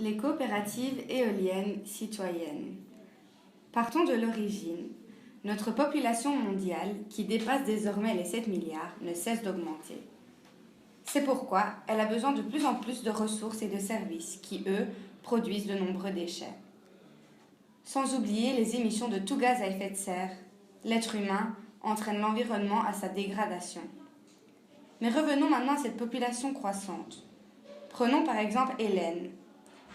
Les coopératives éoliennes citoyennes. Partons de l'origine. Notre population mondiale, qui dépasse désormais les 7 milliards, ne cesse d'augmenter. C'est pourquoi elle a besoin de plus en plus de ressources et de services qui, eux, produisent de nombreux déchets. Sans oublier les émissions de tout gaz à effet de serre, l'être humain entraîne l'environnement à sa dégradation. Mais revenons maintenant à cette population croissante. Prenons par exemple Hélène.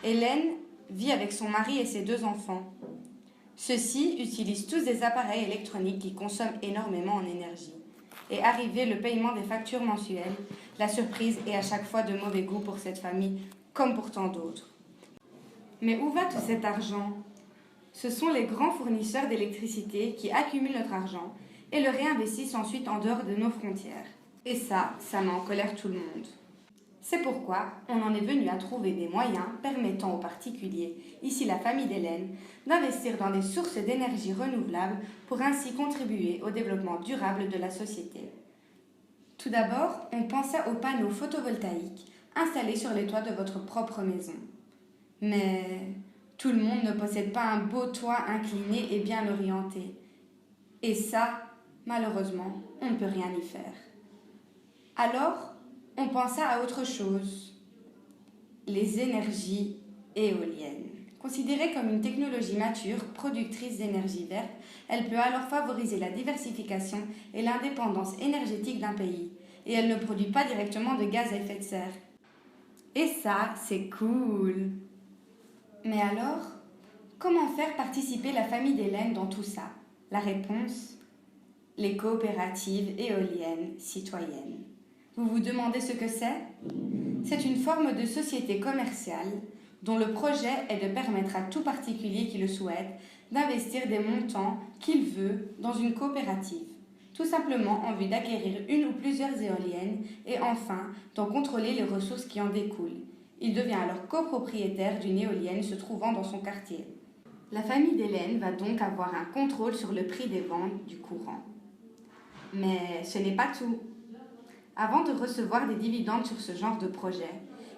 Hélène vit avec son mari et ses 2 enfants. Ceux-ci utilisent tous des appareils électroniques qui consomment énormément en énergie. Et arrivé le paiement des factures mensuelles, la surprise est à chaque fois de mauvais goût pour cette famille, comme pour tant d'autres. Mais où va tout cet argent ? Ce sont les grands fournisseurs d'électricité qui accumulent notre argent et le réinvestissent ensuite en dehors de nos frontières. Et ça met en colère tout le monde. C'est pourquoi on en est venu à trouver des moyens permettant aux particuliers, ici la famille d'Hélène, d'investir dans des sources d'énergie renouvelables pour ainsi contribuer au développement durable de la société. Tout d'abord, on pensa aux panneaux photovoltaïques installés sur les toits de votre propre maison. Mais tout le monde ne possède pas un beau toit incliné et bien orienté. Et ça, malheureusement, on ne peut rien y faire. Alors, on pensa à autre chose, les énergies éoliennes. Considérée comme une technologie mature, productrice d'énergie verte, elle peut alors favoriser la diversification et l'indépendance énergétique d'un pays. Et elle ne produit pas directement de gaz à effet de serre. Et ça, c'est cool. Mais alors, comment faire participer la famille d'Hélène dans tout ça ? La réponse ? Les coopératives éoliennes citoyennes. Vous vous demandez ce que c'est ? C'est une forme de société commerciale dont le projet est de permettre à tout particulier qui le souhaite d'investir des montants qu'il veut dans une coopérative, tout simplement en vue d'acquérir une ou plusieurs éoliennes et enfin d'en contrôler les ressources qui en découlent. Il devient alors copropriétaire d'une éolienne se trouvant dans son quartier. La famille d'Hélène va donc avoir un contrôle sur le prix des ventes du courant. Mais ce n'est pas tout. Avant de recevoir des dividendes sur ce genre de projet,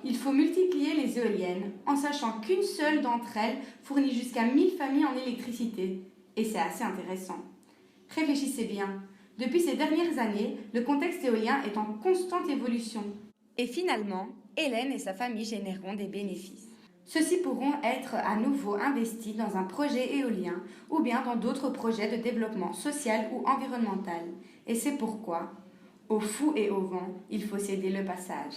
il faut multiplier les éoliennes en sachant qu'une seule d'entre elles fournit jusqu'à 1000 familles en électricité. Et c'est assez intéressant. Réfléchissez bien. Depuis ces dernières années, le contexte éolien est en constante évolution. Et finalement, Hélène et sa famille généreront des bénéfices. Ceux-ci pourront être à nouveau investis dans un projet éolien ou bien dans d'autres projets de développement social ou environnemental. Et c'est pourquoi, au fou et au vent, il faut céder le passage.